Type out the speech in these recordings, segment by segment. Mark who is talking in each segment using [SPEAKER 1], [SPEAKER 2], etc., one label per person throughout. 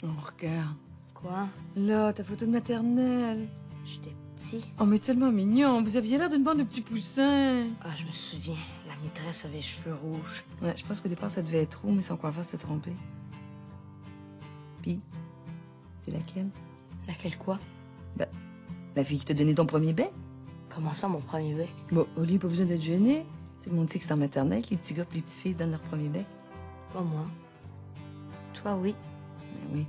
[SPEAKER 1] Oh, regarde.
[SPEAKER 2] Quoi?
[SPEAKER 1] Là, ta photo de maternelle.
[SPEAKER 2] J'étais petit.
[SPEAKER 1] Oh, mais tellement mignon. Vous aviez l'air d'une bande de petits poussins.
[SPEAKER 2] Ah, je me souviens. La maîtresse avait les cheveux rouges.
[SPEAKER 1] Ouais, je pense qu'au départ, ça devait être roux, mais son coiffeur s'était trompé. Puis, c'est laquelle?
[SPEAKER 2] Laquelle quoi?
[SPEAKER 1] Ben, la fille qui t'a donné ton premier bec.
[SPEAKER 2] Comment ça, mon premier bec?
[SPEAKER 1] Bon, Oli, pas besoin d'être gêné. Tout le monde sait que c'est en maternelle que les petits gars et les petites filles se donnent leur premier bec.
[SPEAKER 2] Pas moi. Toi, oui.
[SPEAKER 1] Ben oui,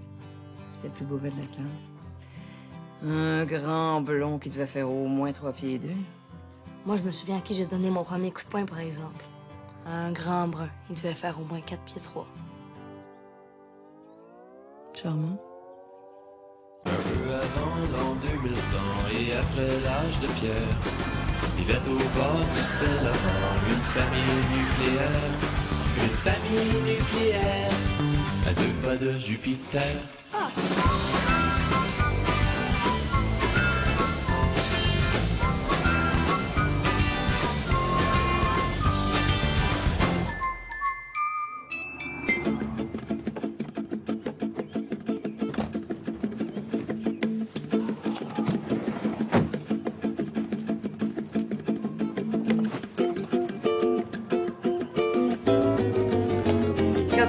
[SPEAKER 1] c'était le plus beau gars de la classe. Un grand blond qui devait faire au moins 3 pieds 2.
[SPEAKER 2] Moi, je me souviens à qui j'ai donné mon premier coup de poing, par exemple. Un grand brun. Il devait faire au moins 4 pieds 3.
[SPEAKER 1] Charmant.
[SPEAKER 3] Un peu avant l'an 2100 et après l'âge de pierre, vivait au bord du Saint-Laurent une famille nucléaire. Une famille nucléaire à 2 pas de Jupiter.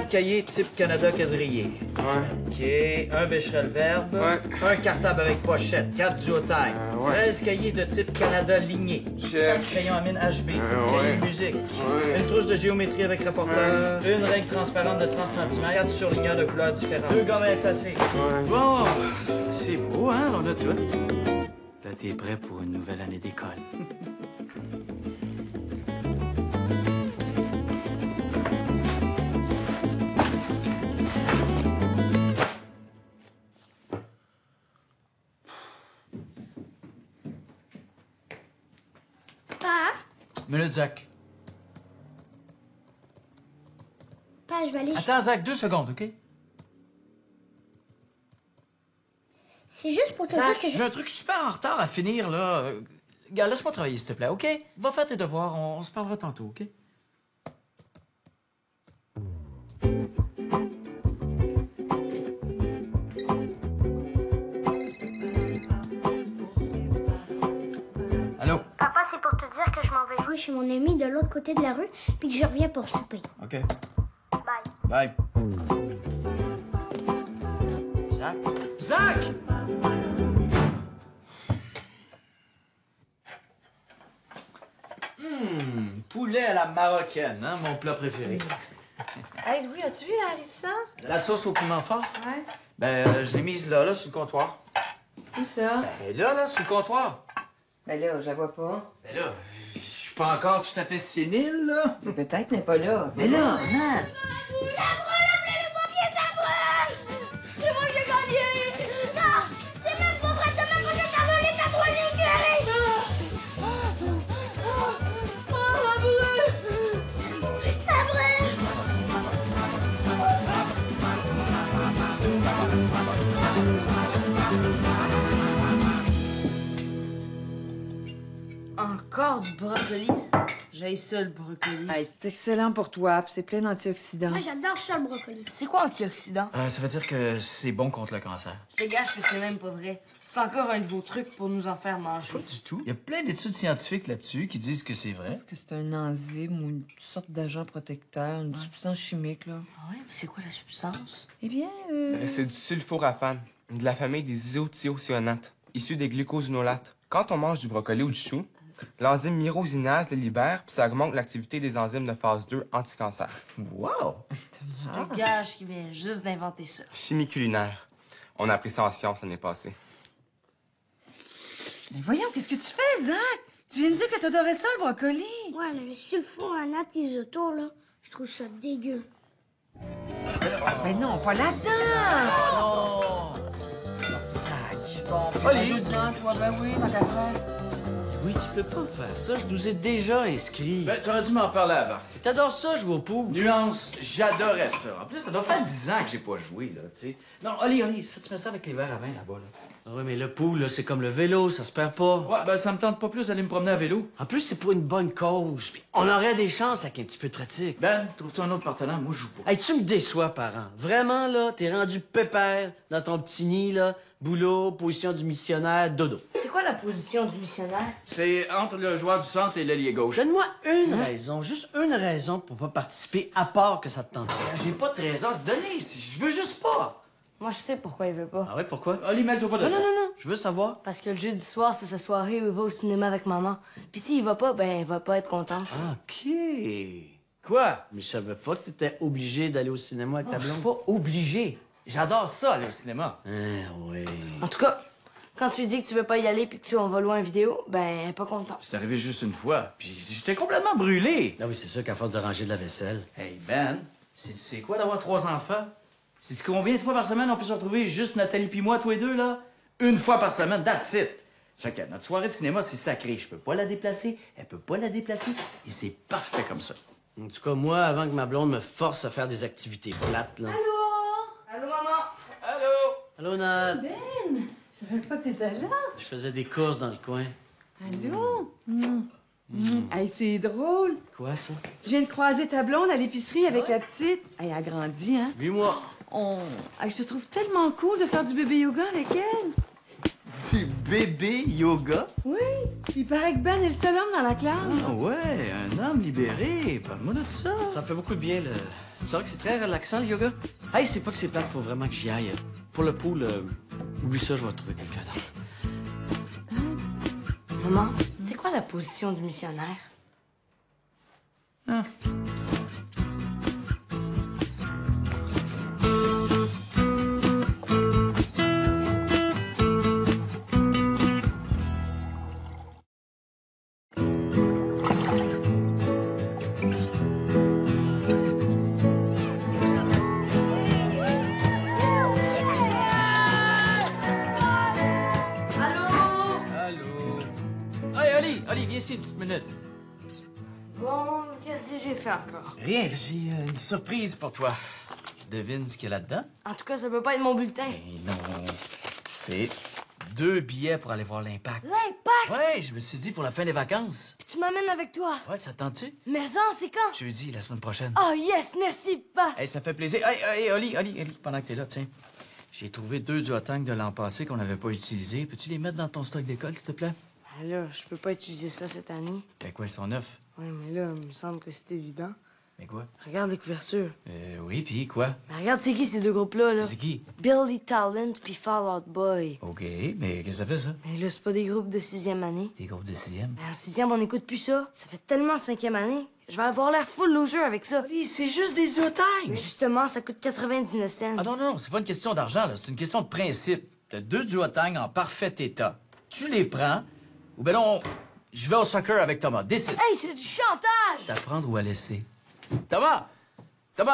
[SPEAKER 4] Cahier type Canada quadrillé.
[SPEAKER 5] Ouais.
[SPEAKER 4] OK. Un Becherel Verbe.
[SPEAKER 5] Ouais.
[SPEAKER 4] Un cartable avec pochette. 4 duotailles.
[SPEAKER 5] Ouais.
[SPEAKER 4] 13 cahiers de type Canada ligné.
[SPEAKER 5] Check.
[SPEAKER 4] 4 crayons à mine HB.
[SPEAKER 5] Ouais.
[SPEAKER 4] Cahier de musique.
[SPEAKER 5] Ouais.
[SPEAKER 4] Une trousse de géométrie avec rapporteur. Une règle transparente de 30 cm. 4 surligneurs de couleurs différentes. 2 gommes effacées.
[SPEAKER 5] Ouais.
[SPEAKER 4] Bon, c'est beau, hein? On a tout. Là, t'es prêt pour une nouvelle année d'école. Minute, Zach.
[SPEAKER 6] Pas, je vais aller...
[SPEAKER 4] Attends, Zach, 2 secondes, OK?
[SPEAKER 6] C'est juste pour te
[SPEAKER 4] Zach,
[SPEAKER 6] dire que je...
[SPEAKER 4] j'ai un truc super en retard à finir, là. Gars, laisse-moi travailler, s'il te plaît, OK? Va faire tes devoirs, on se parlera tantôt, OK? Allô?
[SPEAKER 6] Papa, c'est pour te dire que je m'en vais jouer chez mon ami de l'autre côté de la rue, puis que je reviens pour souper.
[SPEAKER 4] OK.
[SPEAKER 6] Bye.
[SPEAKER 4] Bye. Zach? Zach! Poulet à la marocaine, hein, mon plat préféré.
[SPEAKER 1] Hey, Louis, as-tu vu la harissa?
[SPEAKER 4] La sauce au piment fort?
[SPEAKER 1] Ouais.
[SPEAKER 4] Ben, je l'ai mise là, sur le comptoir.
[SPEAKER 1] Où ça?
[SPEAKER 4] Ben, là, sur le comptoir.
[SPEAKER 1] Ben là, je la vois pas.
[SPEAKER 4] Ben là, je suis pas encore tout à fait sénile, là.
[SPEAKER 1] Mais peut-être n'est pas là.
[SPEAKER 4] Mais là, man!
[SPEAKER 6] Ça brûle, appelez les pompiers, ça brûle! C'est moi qui ai gagné! Non! C'est même pas vrai, c'est même pas que t'as volé ta troisième cuillerée! Ça brûle! Ça brûle!
[SPEAKER 2] Encore du brocoli? J'ai ça, le brocoli.
[SPEAKER 1] Hey, c'est excellent pour toi, puis c'est plein d'antioxydants.
[SPEAKER 6] Moi, j'adore ça, le brocoli.
[SPEAKER 2] C'est quoi antioxydant?
[SPEAKER 4] Ça veut dire que c'est bon contre le cancer.
[SPEAKER 2] Je te gâche que c'est même pas vrai. C'est encore un de vos trucs pour nous en faire manger.
[SPEAKER 4] Pas du tout. Il y a plein d'études scientifiques là-dessus qui disent que c'est vrai.
[SPEAKER 1] Est-ce que c'est un enzyme ou une sorte d'agent protecteur, une substance chimique, là?
[SPEAKER 2] Ah ouais, mais c'est quoi la substance?
[SPEAKER 1] Eh bien,
[SPEAKER 5] C'est du sulforaphane, de la famille des isothiocyanate, issu des glucosinolates. Quand on mange du brocoli ou du chou, l'enzyme myrosinase les libère, puis ça augmente l'activité des enzymes de phase 2 anti-cancer.
[SPEAKER 4] Wow!
[SPEAKER 2] Je te gâche qu'il vient juste d'inventer ça.
[SPEAKER 5] Chimie culinaire. On a appris ça en sciences l'année passée.
[SPEAKER 1] mais voyons, qu'est-ce que tu fais, Zach? Tu viens de dire que t'adorais ça, le brocoli.
[SPEAKER 6] Ouais, mais le sulfonate isoto, là, je trouve ça dégueu.
[SPEAKER 1] Ben non, pas là-dedans!
[SPEAKER 4] Oh non!
[SPEAKER 1] Zach. Bon,
[SPEAKER 4] Oli.
[SPEAKER 1] puis jeudi, toi, ben oui, tant qu'à faire.
[SPEAKER 7] Oui, tu peux pas faire ça. Je nous ai déjà inscrits.
[SPEAKER 4] Ben, t'aurais dû m'en parler avant.
[SPEAKER 7] T'adores ça, jouer au pool?
[SPEAKER 4] Nuance, j'adorais ça. En plus, ça doit faire 10 ans que j'ai pas joué, là, tu sais. Non, Oli, ça, tu mets ça avec les verres à vin, là-bas, là.
[SPEAKER 7] Ah ouais, mais le pool, là, c'est comme le vélo, ça se perd pas.
[SPEAKER 4] Ouais, ben, ça me tente pas plus d'aller me promener à vélo.
[SPEAKER 7] En plus, c'est pour une bonne cause. Puis on aurait des chances avec un petit peu de pratique.
[SPEAKER 4] Ben, trouve-toi un autre partenaire, moi, je joue pas.
[SPEAKER 7] Hey, tu me déçois, parent. Vraiment, là, t'es rendu pépère dans ton petit nid, là. Boulot, position du missionnaire, dodo.
[SPEAKER 2] C'est quoi la position du missionnaire?
[SPEAKER 4] C'est entre le joueur du centre et l'ailier gauche.
[SPEAKER 7] Donne-moi une raison, juste une raison pour pas participer, à part que ça te tente pas.
[SPEAKER 4] J'ai pas de raison à te donner, je veux juste pas.
[SPEAKER 2] Moi, je sais pourquoi il veut pas.
[SPEAKER 7] Ah ouais, pourquoi?
[SPEAKER 4] Oli, mêle-toi pas de
[SPEAKER 7] Non,
[SPEAKER 4] ça.
[SPEAKER 7] non, non, non, je veux savoir.
[SPEAKER 2] Parce que le jeudi soir, c'est sa soirée où il va au cinéma avec maman. Puis s'il va pas, ben, il va pas être content.
[SPEAKER 7] OK.
[SPEAKER 4] Quoi?
[SPEAKER 7] Mais je savais pas que t'étais obligé d'aller au cinéma avec ta
[SPEAKER 4] Je suis
[SPEAKER 7] blonde.
[SPEAKER 4] pas obligé. J'adore ça, aller au cinéma.
[SPEAKER 7] Ah oui.
[SPEAKER 2] En tout cas, quand tu lui dis que tu veux pas y aller puis que tu on va louer une vidéo, ben, elle est pas contente.
[SPEAKER 4] C'est arrivé juste une fois, puis j'étais complètement brûlé.
[SPEAKER 7] Ah oui, c'est sûr qu'à force de ranger de la vaisselle.
[SPEAKER 4] Hey, Ben, c'est quoi d'avoir 3 enfants? C'est combien de fois par semaine on peut se retrouver juste Nathalie puis moi, tous les deux, là? Une fois par semaine, that's it. Ça fait que notre soirée de cinéma, c'est sacré. Je peux pas la déplacer, elle peut pas la déplacer, et c'est parfait comme ça.
[SPEAKER 7] En tout cas, moi, avant que ma blonde me force à faire des activités plates, là.
[SPEAKER 2] Allô, maman?
[SPEAKER 4] Allô?
[SPEAKER 7] Allô, Nat?
[SPEAKER 1] Je savais pas que t'étais là.
[SPEAKER 7] Je faisais des courses dans le coin.
[SPEAKER 1] Allô? Hey, c'est drôle.
[SPEAKER 7] Quoi, ça?
[SPEAKER 1] Je viens de croiser ta blonde à l'épicerie avec la petite. Elle a grandi, hein?
[SPEAKER 7] 8 mois.
[SPEAKER 1] Hey, je te trouve tellement cool de faire du bébé yoga avec elle.
[SPEAKER 4] Du bébé yoga?
[SPEAKER 1] Oui. Il paraît que Ben est le seul homme dans la classe.
[SPEAKER 4] Ah ouais, un homme libéré. Parle-moi de ça.
[SPEAKER 7] Ça me fait beaucoup de bien, le... C'est vrai que c'est très relaxant, le yoga. Hey, c'est pas que c'est plate, faut vraiment que j'y aille. Pour le pool, oublie ça, je vais trouver quelqu'un d'autre.
[SPEAKER 2] Maman, c'est quoi la position du missionnaire?
[SPEAKER 4] Ah. Oli, viens ici une petite minute.
[SPEAKER 2] Bon, qu'est-ce que j'ai fait encore?
[SPEAKER 4] Rien, j'ai une surprise pour toi. Devine ce qu'il y a là-dedans?
[SPEAKER 2] En tout cas, ça peut pas être mon bulletin.
[SPEAKER 4] Eh non, c'est 2 billets pour aller voir l'Impact.
[SPEAKER 2] L'impact!
[SPEAKER 4] Ouais, je me suis dit pour la fin des vacances.
[SPEAKER 2] Puis tu m'amènes avec toi.
[SPEAKER 4] Ouais, ça te tente-tu?
[SPEAKER 2] Mais ça, c'est quand?
[SPEAKER 4] Jeudi, la semaine prochaine.
[SPEAKER 2] Oh yes, merci, pas.
[SPEAKER 4] Hey, ça fait plaisir. Hey, Oli, pendant que t'es là, tiens. J'ai trouvé 2 duotangs de l'an passé qu'on n'avait pas utilisés. Peux-tu les mettre dans ton stock d'école, s'il te plaît?
[SPEAKER 2] Ben là, je peux pas utiliser ça cette année.
[SPEAKER 4] Ben quoi, ils sont neufs?
[SPEAKER 2] Ouais, mais là, il me semble que c'est évident.
[SPEAKER 4] Mais quoi?
[SPEAKER 2] Regarde les couvertures.
[SPEAKER 4] Oui, puis quoi?
[SPEAKER 2] Ben, regarde, c'est qui ces deux groupes-là, là?
[SPEAKER 4] C'est qui?
[SPEAKER 2] Billy Talent puis Fall Out Boy.
[SPEAKER 4] OK, mais qu'est-ce que ça fait, ça?
[SPEAKER 2] Mais là, c'est pas des groupes de 6e année.
[SPEAKER 4] Des groupes de 6e?
[SPEAKER 2] Ben, en 6e, on écoute plus ça. Ça fait tellement 5e année. Je vais avoir l'air full loser avec ça.
[SPEAKER 4] Oli, c'est juste des duotangs!
[SPEAKER 2] Mais justement, ça coûte 99 cents.
[SPEAKER 4] Ah non, c'est pas une question d'argent, là. C'est une question de principe. T'as 2 duotangs en parfait état. Tu les prends, ou ben non, je vais au soccer avec Thomas. Décide.
[SPEAKER 2] Hey, c'est du chantage!
[SPEAKER 4] C'est à prendre ou à laisser. Thomas,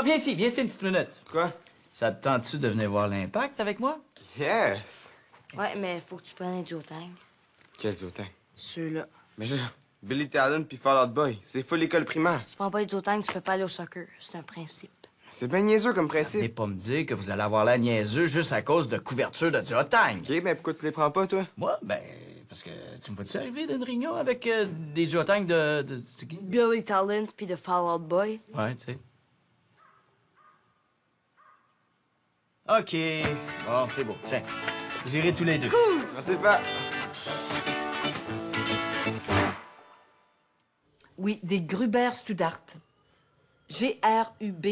[SPEAKER 4] viens ici une petite minute.
[SPEAKER 5] Quoi?
[SPEAKER 4] Ça te tente-tu de venir voir l'Impact avec moi?
[SPEAKER 5] Yes!
[SPEAKER 2] Ouais, mais faut que tu prennes un Jotang.
[SPEAKER 5] Quel duotang?
[SPEAKER 2] Ceux-là.
[SPEAKER 5] Mais là, Billy Talent puis Fall Out Boy, c'est full l'école primaire.
[SPEAKER 2] Si tu prends pas les Jotang, tu peux pas aller au soccer. C'est un principe.
[SPEAKER 5] C'est bien niaiseux comme
[SPEAKER 4] Venez
[SPEAKER 5] principe.
[SPEAKER 4] pas me dire que vous allez avoir la niaiseux juste à cause de couverture de duotang.
[SPEAKER 5] OK, mais pourquoi tu les prends pas, toi?
[SPEAKER 4] Moi, ben, parce que tu me vois-tu arriver d'une réunion avec des duotangs de... C'est qui?
[SPEAKER 2] Billy Talent puis de Fall Out Boy.
[SPEAKER 4] Ouais, tu sais. OK. Bon, c'est beau. Tiens, vous irez tous les deux.
[SPEAKER 5] On sait pas.
[SPEAKER 1] Oui, des Gruber Studart. G-R-U-B.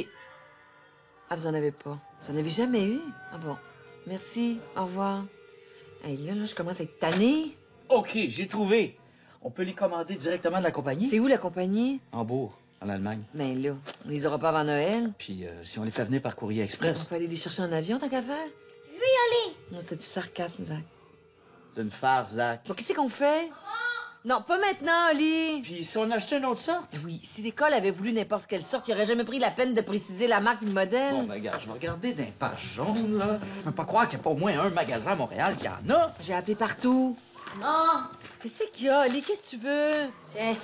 [SPEAKER 1] Ah, vous en avez pas. Vous en avez jamais eu? Ah bon. Merci. Au revoir. Hey, là, je commence à être tannée.
[SPEAKER 4] OK, j'ai trouvé. On peut les commander directement de la compagnie.
[SPEAKER 1] C'est où la compagnie?
[SPEAKER 4] Hambourg, en Allemagne.
[SPEAKER 1] Ben là, on les aura pas avant Noël.
[SPEAKER 4] Puis si on les fait venir par courrier
[SPEAKER 1] On
[SPEAKER 4] express,
[SPEAKER 1] peut aller les chercher en avion, tant qu'à faire?
[SPEAKER 6] Je vais y aller.
[SPEAKER 1] Non, c'était du sarcasme, Zach.
[SPEAKER 4] c'est une farce, Zach.
[SPEAKER 1] Bon, qu'est-ce qu'on fait? Non, pas maintenant, Oli.
[SPEAKER 4] Puis si on achetait une autre sorte?
[SPEAKER 1] Oui, si l'école avait voulu n'importe quelle sorte, il aurait jamais pris la peine de préciser la marque et le modèle.
[SPEAKER 4] Bon, ben regarde, je vais regarder d'un page jaune, là. Je peux pas croire qu'il n'y a pas au moins un magasin à Montréal qui en a.
[SPEAKER 1] J'ai appelé partout.
[SPEAKER 6] Non,
[SPEAKER 1] Qu'est-ce qu'il y a, Ali? Qu'est-ce que tu veux?
[SPEAKER 2] Tiens.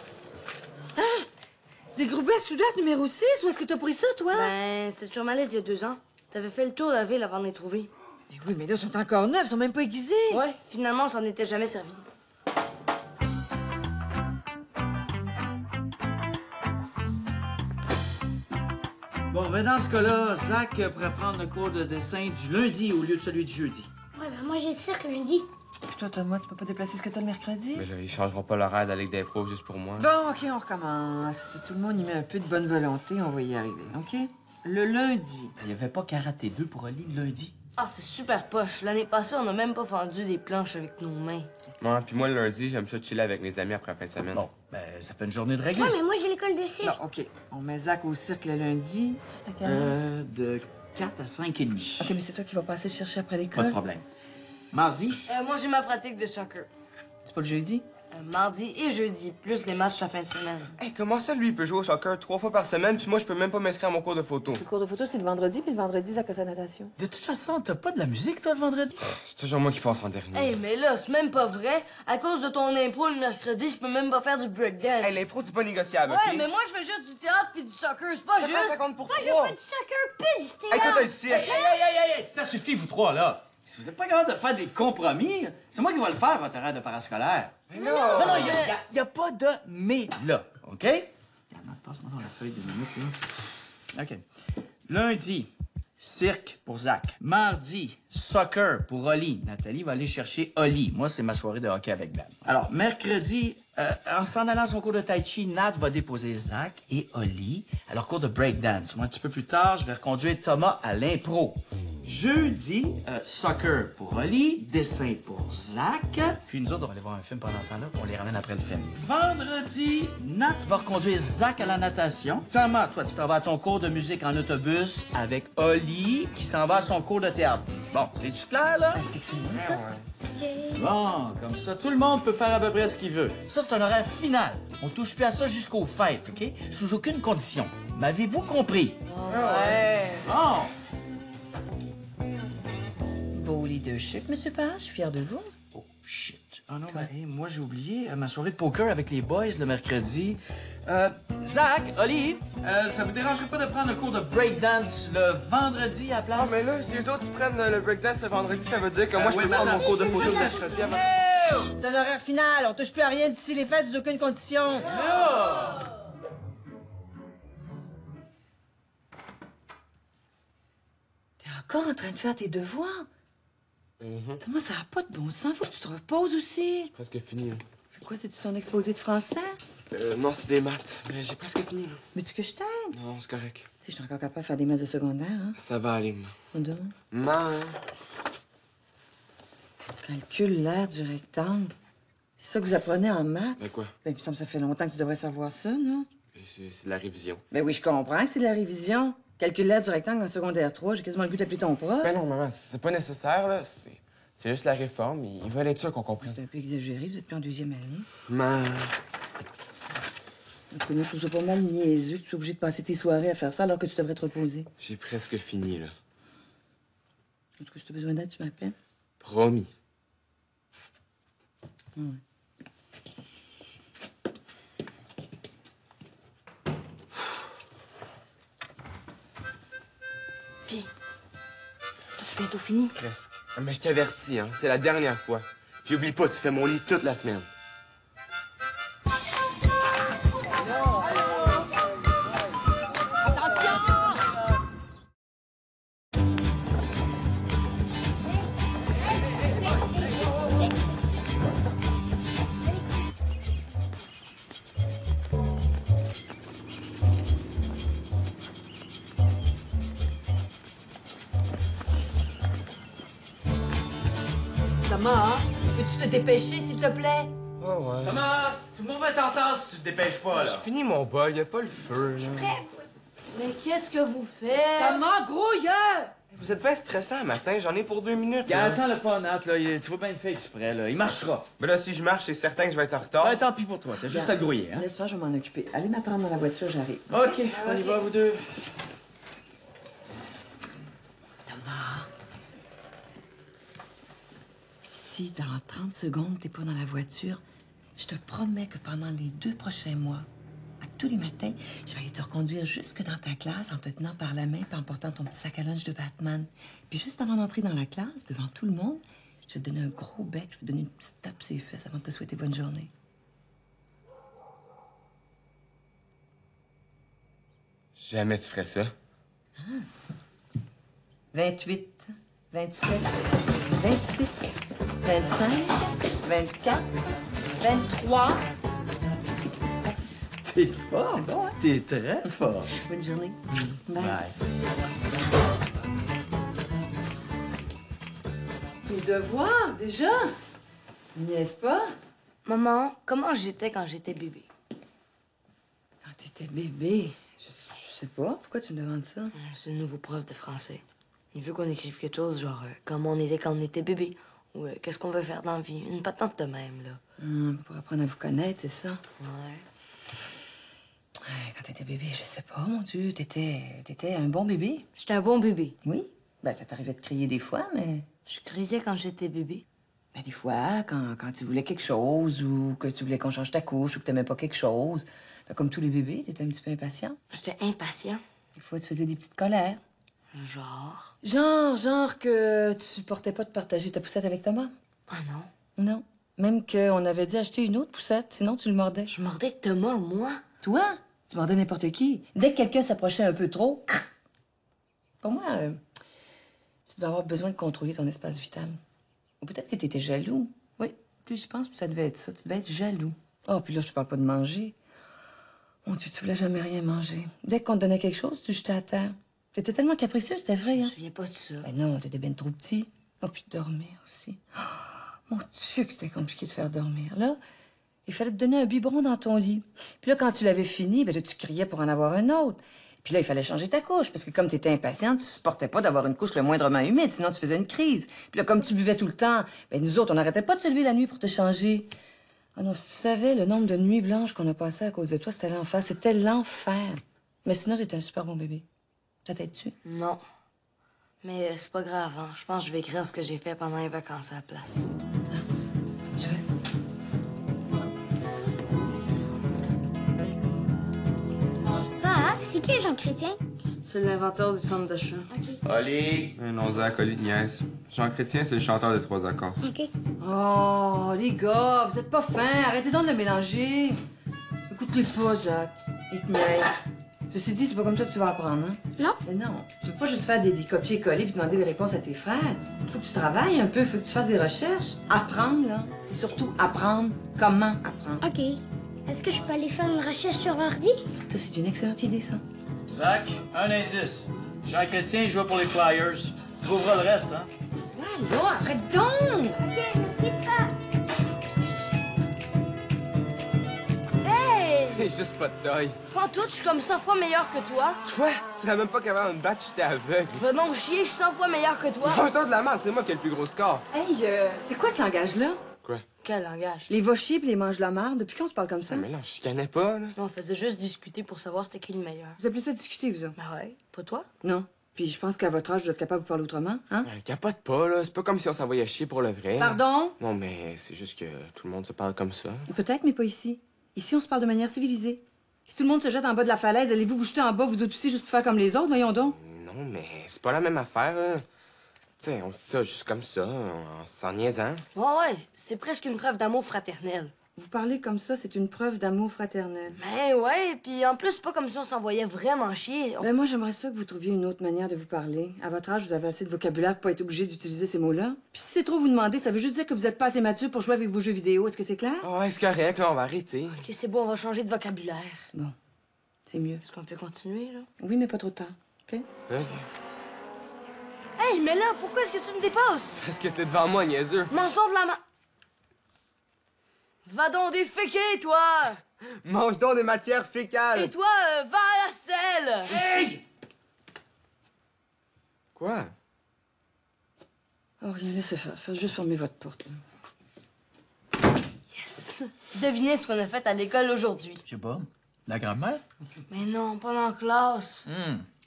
[SPEAKER 1] Des gros soudaires numéro 6? Où est-ce que t'as pris ça, toi?
[SPEAKER 2] Ben, c'était sur ma liste il y a 2 ans. T'avais fait le tour de la ville avant de les trouver.
[SPEAKER 1] Mais oui, mais là, ils sont encore neufs, ils sont même pas aiguisés.
[SPEAKER 2] Ouais, finalement, on s'en était jamais servi.
[SPEAKER 4] Bon, ben dans ce cas-là, Zach pourrait prendre le cours de dessin du lundi au lieu de celui du jeudi.
[SPEAKER 6] Ouais, ben moi j'ai le cirque lundi.
[SPEAKER 1] Puis toi, Thomas, tu peux pas déplacer ce que t'as le mercredi?
[SPEAKER 5] Mais là, ils changeront pas l'horaire de la Ligue d'impro juste pour moi.
[SPEAKER 1] Bon, OK, on recommence. Si tout le monde y met un peu de bonne volonté, on va y arriver, OK? Le lundi.
[SPEAKER 4] Il n'y avait pas karaté 2 pour Oli le lundi.
[SPEAKER 2] Ah, c'est super poche. L'année passée, on a même pas fendu des planches avec nos mains.
[SPEAKER 5] Ouais, puis moi, le lundi, j'aime ça chiller avec mes amis après la fin de semaine.
[SPEAKER 4] Bon, ben ça fait une journée de réglé.
[SPEAKER 6] Ouais, mais moi j'ai l'école de cirque.
[SPEAKER 1] Non, OK. On met Zach au cirque le lundi. Ça, c'est à quelle heure?
[SPEAKER 4] De 4 à 5 et demi.
[SPEAKER 1] OK, mais c'est toi qui vas passer le chercher après
[SPEAKER 4] Pas
[SPEAKER 1] l'école?
[SPEAKER 4] de problème. Mardi,
[SPEAKER 2] Moi, j'ai ma pratique de soccer.
[SPEAKER 1] C'est pas le jeudi?
[SPEAKER 2] Mardi et jeudi, plus les matchs à fin de semaine.
[SPEAKER 5] Hey, comment ça, lui, il peut jouer au soccer 3 fois par semaine, puis moi, je peux même pas m'inscrire à mon cours de photo?
[SPEAKER 1] Le cours de photo, c'est le vendredi, puis le vendredi, Zach a sa natation.
[SPEAKER 4] de toute façon, t'as pas de la musique, toi, le vendredi?
[SPEAKER 5] C'est toujours moi qui passe en dernier.
[SPEAKER 2] Hey, mais là, c'est même pas vrai. À cause de ton impro le mercredi, je peux même pas faire du breakdance.
[SPEAKER 5] Hey, l'impro, c'est pas négociable,
[SPEAKER 2] Ouais,
[SPEAKER 5] OK?
[SPEAKER 2] mais moi, je fais juste du théâtre puis du soccer, c'est pas
[SPEAKER 5] Ça fait
[SPEAKER 2] juste.
[SPEAKER 5] 50 pour
[SPEAKER 6] Moi
[SPEAKER 5] 3.
[SPEAKER 6] je fais du soccer puis du
[SPEAKER 5] Hey, toi,
[SPEAKER 6] théâtre.
[SPEAKER 5] t'as le cirque.
[SPEAKER 4] Hey, ça suffit, vous trois, là. Si vous n'êtes pas capable de faire des compromis, c'est moi qui vais le faire, votre horaire de parascolaire.
[SPEAKER 5] Mais
[SPEAKER 4] Non, non, il n'y a pas de mais là, OK? Regarde, passe-moi dans la feuille de minute, là. OK. Lundi, cirque pour Zach. Mardi, soccer pour Oli. Nathalie va aller chercher Oli. Moi, c'est ma soirée de hockey avec Ben. Alors, mercredi, en s'en allant à son cours de tai chi, Nat va déposer Zach et Oli à leur cours de breakdance. Moi, un petit peu plus tard, je vais reconduire Thomas à l'impro. Jeudi, soccer pour Oli, dessin pour Zach. Puis nous autres, on va aller voir un film pendant ce temps-là, puis on les ramène après le film. Vendredi, Nat va reconduire Zach à la natation. Thomas, toi, tu t'en vas à ton cours de musique en autobus avec Oli, qui s'en va à son cours de théâtre. Bon, c'est-tu clair, là?
[SPEAKER 1] C'est excellent, ça.
[SPEAKER 6] Ok.
[SPEAKER 4] Bon, comme ça, tout le monde peut faire à peu près ce qu'il veut. Ça, c'est un horaire final. On touche plus à ça jusqu'aux fêtes, OK? Sous aucune condition. M'avez-vous compris?
[SPEAKER 2] Ouais.
[SPEAKER 4] Bon!
[SPEAKER 1] Beau leadership, Monsieur Page. Je suis fier de vous.
[SPEAKER 4] Oh, shit. Ah non, ben, hey, moi, j'ai oublié ma soirée de poker avec les boys le mercredi. Zach, Oli, ça vous dérangerait pas de prendre le cours de breakdance le vendredi à la place?
[SPEAKER 5] Ah, mais là, si les autres, ils prennent le breakdance le vendredi, ça veut dire que moi, je
[SPEAKER 4] oui,
[SPEAKER 5] peux prendre
[SPEAKER 4] madame.
[SPEAKER 5] mon cours de
[SPEAKER 6] Si,
[SPEAKER 5] photo
[SPEAKER 6] c'est
[SPEAKER 5] le
[SPEAKER 6] ça.
[SPEAKER 5] mercredi avant.
[SPEAKER 1] C'est un horaire final. On touche plus à rien d'ici les fêtes sous aucune condition. T'es encore en train de faire tes devoirs? Thomas, ça n'a pas de bon sens. Faut que tu te reposes aussi.
[SPEAKER 5] Presque fini, là.
[SPEAKER 1] C'est quoi, c'est-tu ton exposé de français?
[SPEAKER 5] Non, c'est des maths. Mais j'ai presque fini, là.
[SPEAKER 1] Veux-tu que je t'aide?
[SPEAKER 5] Non, c'est correct.
[SPEAKER 1] Tu sais, je suis encore capable de faire des maths de secondaire, hein?
[SPEAKER 5] Ça va aller, moi.
[SPEAKER 1] On donne.
[SPEAKER 5] Maman.
[SPEAKER 1] Calcule l'aire du rectangle. C'est ça que vous apprenez en maths?
[SPEAKER 5] Ben quoi?
[SPEAKER 1] Ben, il me semble que ça fait longtemps que tu devrais savoir ça, non?
[SPEAKER 5] C'est de la révision.
[SPEAKER 1] Ben oui, je comprends que c'est de la révision. Calcule l'aire du rectangle en secondaire 3, j'ai quasiment le goût d'appeler ton prof.
[SPEAKER 5] Ben non, maman, c'est pas nécessaire, là. C'est juste la réforme. Ils veulent être sûrs qu'on comprenne.
[SPEAKER 1] C'est un peu exagéré, vous êtes plus en deuxième année.
[SPEAKER 5] Maman.
[SPEAKER 1] En tout cas, moi, je trouve ça pas mal niaiseux que tu sois obligé de passer tes soirées à faire ça alors que tu devrais te reposer.
[SPEAKER 5] J'ai presque fini, là.
[SPEAKER 1] En tout cas, si tu as besoin d'aide, tu m'appelles.
[SPEAKER 5] Promis.
[SPEAKER 1] Ouais.
[SPEAKER 2] Puis, c'est bientôt fini.
[SPEAKER 5] Presque. Ah, mais je t'avertis, hein. C'est la dernière fois. Puis oublie pas, tu fais mon lit toute la semaine.
[SPEAKER 1] Thomas, peux-tu te dépêcher, s'il te plaît?
[SPEAKER 5] Oh, ouais.
[SPEAKER 4] Thomas, tout le monde va être en tasse si tu te dépêches pas, là.
[SPEAKER 5] J'ai fini mon bol, y a pas le feu, là.
[SPEAKER 2] Mais qu'est-ce que vous faites?
[SPEAKER 1] Thomas, grouilleur!
[SPEAKER 5] Vous êtes pas stressant un matin, j'en ai pour 2 minutes.
[SPEAKER 4] Regarde,
[SPEAKER 5] Là.
[SPEAKER 4] attends le pas, Nat, là. Tu vois bien le fait exprès, là. Il marchera.
[SPEAKER 5] Mais là, si je marche, c'est certain que je vais être en retard.
[SPEAKER 4] Ouais, tant pis pour toi. T'as juste à le grouiller, hein.
[SPEAKER 1] Laisse faire, je vais m'en occuper. Allez m'attendre dans la voiture, j'arrive.
[SPEAKER 4] OK, on y va, vous deux.
[SPEAKER 1] Thomas, si dans 30 secondes, t'es pas dans la voiture, Je te promets que pendant les 2 prochains mois, à tous les matins, je vais aller te reconduire jusque dans ta classe en te tenant par la main et en portant ton petit sac à lunch de Batman. Puis juste avant d'entrer dans la classe, devant tout le monde, je vais te donner un gros bec, je vais te donner une petite tape sur les fesses avant de te souhaiter bonne journée.
[SPEAKER 5] Jamais tu ferais ça.
[SPEAKER 1] 28, 27, 26, 25, 24, 23.
[SPEAKER 7] T'es fort, bon, hein? T'es très fort.
[SPEAKER 1] Bonne journée. Bye.
[SPEAKER 7] Bye.
[SPEAKER 1] Les devoirs, déjà? N'est-ce pas?
[SPEAKER 2] Maman, comment j'étais quand j'étais bébé?
[SPEAKER 1] Quand t'étais bébé, je sais pas. Pourquoi tu me demandes ça?
[SPEAKER 2] C'est le nouveau prof de français. Il veut qu'on écrive quelque chose, genre comment on était quand on était bébé. Ou qu'est-ce qu'on veut faire dans la vie. Une patente de même, là.
[SPEAKER 1] Pour apprendre à vous connaître, c'est ça?
[SPEAKER 2] Ouais.
[SPEAKER 1] Ouais, quand t'étais bébé, je sais pas, mon Dieu. T'étais un bon bébé.
[SPEAKER 2] J'étais un bon bébé.
[SPEAKER 1] Oui. Ben, ça t'arrivait de crier des fois, mais...
[SPEAKER 2] Je criais quand j'étais bébé.
[SPEAKER 1] Ben, des fois, quand tu voulais quelque chose ou que tu voulais qu'on change ta couche ou que t'aimais pas quelque chose, ben, comme tous les bébés, t'étais un petit peu impatient.
[SPEAKER 2] J'étais impatient.
[SPEAKER 1] Des fois, tu faisais des petites colères.
[SPEAKER 2] Genre?
[SPEAKER 1] Genre que tu supportais pas de partager ta poussette avec Thomas.
[SPEAKER 2] Ah non?
[SPEAKER 1] Non. Même qu'on avait dit acheter une autre poussette, sinon tu le mordais.
[SPEAKER 2] Je mordais Thomas, moi.
[SPEAKER 1] Toi? Tu mordais n'importe qui. Dès que quelqu'un s'approchait un peu trop, pour moi, tu devais avoir besoin de contrôler ton espace vital. Ou peut-être que t'étais jaloux. Oui, plus je pense, puis ça devait être ça. Tu devais être jaloux. Oh, puis là, je te parle pas de manger. Mon Dieu, tu voulais jamais rien manger. Dès qu'on te donnait quelque chose, tu jetais à terre. T'étais tellement capricieux, c'était vrai,
[SPEAKER 2] Je me
[SPEAKER 1] hein?
[SPEAKER 2] souviens pas de ça.
[SPEAKER 1] Ben non, t'étais bien trop petit. Oh, puis de dormir aussi. Oh, mon Dieu, que c'était compliqué de faire dormir. Là, il fallait te donner un biberon dans ton lit. Puis là, quand tu l'avais fini, ben là, tu criais pour en avoir un autre. Puis là, il fallait changer ta couche, parce que comme t'étais impatiente, tu supportais pas d'avoir une couche le moindrement humide, sinon tu faisais une crise. Puis là, comme tu buvais tout le temps, ben nous autres, on n'arrêtait pas de se lever la nuit pour te changer. Ah non, si tu savais le nombre de nuits blanches qu'on a passées à cause de toi, c'était l'enfer. C'était l'enfer. Mais sinon, t'étais un super bon bébé. Ça t'aide-tu?
[SPEAKER 2] Non. Mais c'est pas grave, hein. Je pense que je vais écrire ce que j'ai fait pendant les vacances à la place.
[SPEAKER 1] Tu veux?
[SPEAKER 6] Ah, c'est qui Jean Chrétien?
[SPEAKER 2] C'est l'inventeur du centre de chant.
[SPEAKER 5] Oli! Un onzac, Oli de niaise. Jean Chrétien, c'est le chanteur de 3 accords.
[SPEAKER 6] OK.
[SPEAKER 1] Oh, les gars, vous êtes pas fins. Arrêtez donc de le mélanger. Écoute-les pas, Jacques. Il te niaise. Ceci dit, c'est pas comme ça que tu vas apprendre, hein?
[SPEAKER 6] Non?
[SPEAKER 1] Mais non. Tu peux pas juste faire des copier-coller puis demander les réponses à tes frères. Faut que tu travailles un peu, faut que tu fasses des recherches. Apprendre, là. C'est surtout apprendre comment apprendre.
[SPEAKER 6] OK. Est-ce que je peux aller faire une recherche sur l'ordi?
[SPEAKER 1] Ça, c'est une excellente idée, ça.
[SPEAKER 4] Zach, un indice. Jean Chrétien, il joue pour les Flyers. Tu trouveras le reste, hein?
[SPEAKER 1] Ouais, là, arrête donc!
[SPEAKER 6] OK, merci, papa. Hey!
[SPEAKER 5] C'est juste pas de taille.
[SPEAKER 2] Pas tout, je suis comme 100 fois meilleur que toi.
[SPEAKER 5] Toi, tu serais même pas capable de me battre, j'étais aveugle.
[SPEAKER 2] Va donc chier, je suis 100 fois meilleur que toi.
[SPEAKER 5] Mange-toi de la merde, c'est moi qui ai le plus gros score.
[SPEAKER 1] Hey, c'est quoi ce langage-là?
[SPEAKER 5] Quoi?
[SPEAKER 2] Quel langage?
[SPEAKER 1] Les va chier pis les mange la marde. Depuis quand on se parle comme ça?
[SPEAKER 5] Mais là, je chicanais pas, là.
[SPEAKER 2] On faisait juste discuter pour savoir c'était qui le meilleur.
[SPEAKER 1] Vous appelez ça discuter, vous autres?
[SPEAKER 2] Ah ouais? Pas toi?
[SPEAKER 1] Non. Puis je pense qu'à votre âge, vous êtes capable de vous parler autrement, hein?
[SPEAKER 5] Capote pas, là. C'est pas comme si on s'envoyait chier pour le vrai.
[SPEAKER 1] Pardon?
[SPEAKER 5] Non, mais c'est juste que tout le monde se parle comme ça.
[SPEAKER 1] Peut-être, mais pas ici. Ici, on se parle de manière civilisée. Si tout le monde se jette en bas de la falaise, allez-vous vous jeter en bas, vous autres aussi, juste pour faire comme les autres? Voyons donc.
[SPEAKER 5] Non, mais c'est pas la même affaire, là. Tu sais, on se dit ça juste comme ça, en s'en niaisant.
[SPEAKER 2] Ouais, c'est presque une preuve d'amour fraternel.
[SPEAKER 1] Vous parlez comme ça, c'est une preuve d'amour fraternel.
[SPEAKER 2] Ben ouais, puis en plus, c'est pas comme si on s'envoyait vraiment chier.
[SPEAKER 1] Ben moi, j'aimerais ça que vous trouviez une autre manière de vous parler. À votre âge, vous avez assez de vocabulaire pour pas être obligé d'utiliser ces mots-là. Puis si c'est trop vous demander, ça veut juste dire que vous êtes pas assez mature pour jouer avec vos jeux vidéo. Est-ce que c'est clair?
[SPEAKER 5] Ah ouais, c'est correct, là, on va arrêter.
[SPEAKER 2] Ok, c'est bon, on va changer de vocabulaire.
[SPEAKER 1] Bon, c'est mieux.
[SPEAKER 2] Est-ce qu'on peut continuer, là?
[SPEAKER 1] Oui, mais pas trop tard, OK?
[SPEAKER 5] Ok.
[SPEAKER 2] Hey, mais là, pourquoi est-ce que tu me dépasses?
[SPEAKER 5] Parce que t'es devant moi, niaiseux.
[SPEAKER 2] Mange donc de la main. Va donc déféquer, toi!
[SPEAKER 5] Mange donc des matières fécales.
[SPEAKER 2] Et toi, va à la selle!
[SPEAKER 4] Hey!
[SPEAKER 5] Quoi?
[SPEAKER 1] Oh, rien, laissez faire. Faites juste fermer votre porte. Là.
[SPEAKER 2] Yes! Devinez ce qu'on a fait à l'école aujourd'hui.
[SPEAKER 4] Je sais pas. La grand-mère?
[SPEAKER 2] Mais non, pas dans la classe.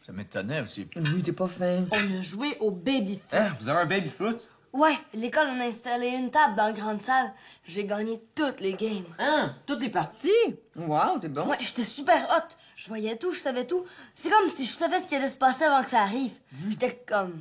[SPEAKER 4] Ça m'étonnait aussi.
[SPEAKER 1] Oui, t'es pas fin.
[SPEAKER 2] On a joué au baby-foot.
[SPEAKER 4] Hein? Vous avez un baby-foot?
[SPEAKER 2] Ouais, l'école en a installé une table dans la grande salle. J'ai gagné toutes les games.
[SPEAKER 1] Hein? Toutes les parties? Wow, t'es bon.
[SPEAKER 2] Ouais, j'étais super hot. Je voyais tout, je savais tout. C'est comme si je savais ce qui allait se passer avant que ça arrive. J'étais comme...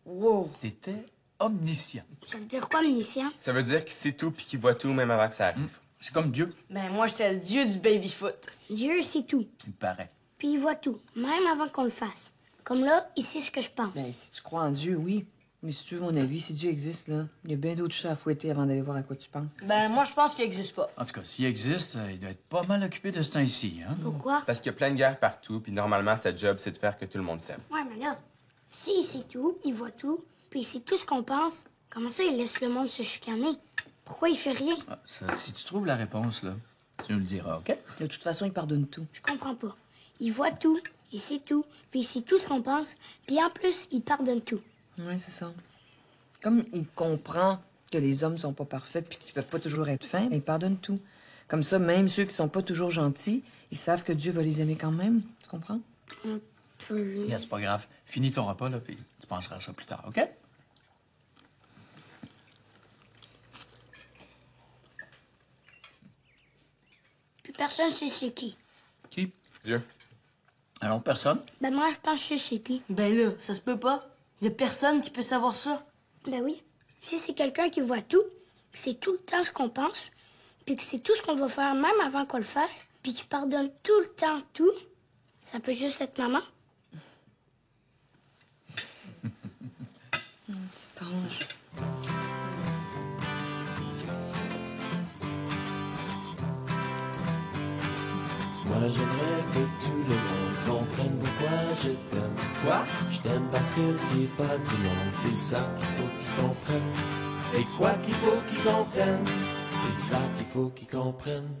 [SPEAKER 2] Wow.
[SPEAKER 4] T'étais omniscient.
[SPEAKER 6] Ça veut dire quoi, omniscient?
[SPEAKER 5] Ça veut dire qu'il sait tout puis qu'il voit tout même avant que ça arrive.
[SPEAKER 4] C'est comme Dieu,
[SPEAKER 2] Ben, moi, j'étais le dieu du baby-foot.
[SPEAKER 6] Dieu sait tout.
[SPEAKER 4] il me paraît.
[SPEAKER 6] Puis il voit tout, même avant qu'on le fasse. Comme là, il sait ce que je pense.
[SPEAKER 1] Ben, si tu crois en Dieu, oui. Mais si tu veux mon avis, si Dieu existe, là, il y a bien d'autres chats à fouetter avant d'aller voir à quoi tu penses.
[SPEAKER 2] Ben, moi, je pense qu'il existe pas.
[SPEAKER 4] En tout cas, s'il existe, il doit être pas mal occupé de ce temps-ci, hein?
[SPEAKER 6] Pourquoi?
[SPEAKER 5] Parce qu'il y a plein de guerres partout, puis normalement, sa job, c'est de faire que tout le monde s'aime.
[SPEAKER 6] Ouais, mais là, s'il sait tout, il voit tout, puis il sait tout ce qu'on pense, comment ça il laisse le monde se chicaner? Pourquoi il fait rien?
[SPEAKER 4] Ah, ça, si tu trouves la réponse, là, tu nous le diras, OK?
[SPEAKER 1] De toute façon, il pardonne tout.
[SPEAKER 6] Je comprends pas. Il voit tout, il sait tout, puis il sait tout ce qu'on pense, puis en plus, il pardonne tout.
[SPEAKER 1] Oui, c'est ça. Comme il comprend que les hommes sont pas parfaits puis qu'ils peuvent pas toujours être fins, ben, il pardonne tout. Comme ça, même ceux qui sont pas toujours gentils, ils savent que Dieu va les aimer quand même. Tu comprends?
[SPEAKER 4] Yeah, c'est pas grave. Finis ton repas, là, puis tu penseras à ça plus tard, OK?
[SPEAKER 6] Puis personne sait c'est qui.
[SPEAKER 4] Qui?
[SPEAKER 5] Dieu.
[SPEAKER 4] Alors, personne?
[SPEAKER 6] Ben moi, je pense que je sais c'est qui.
[SPEAKER 2] Ben là, ça se peut pas. Y a personne qui peut savoir ça.
[SPEAKER 6] Ben oui. Si c'est quelqu'un qui voit tout, que c'est tout le temps ce qu'on pense, puis que c'est tout ce qu'on va faire même avant qu'on le fasse, puis qui pardonne tout le temps tout, ça peut juste être maman.
[SPEAKER 1] Petit ange.
[SPEAKER 3] Moi j'aimerais que tout le monde comprenne pourquoi je t'aime. Quoi? Je t'aime parce que t'es pas du monde, c'est ça qu'il faut qu'ils comprennent. C'est quoi qu'il faut qu'ils comprennent? C'est ça qu'il faut qu'ils comprennent.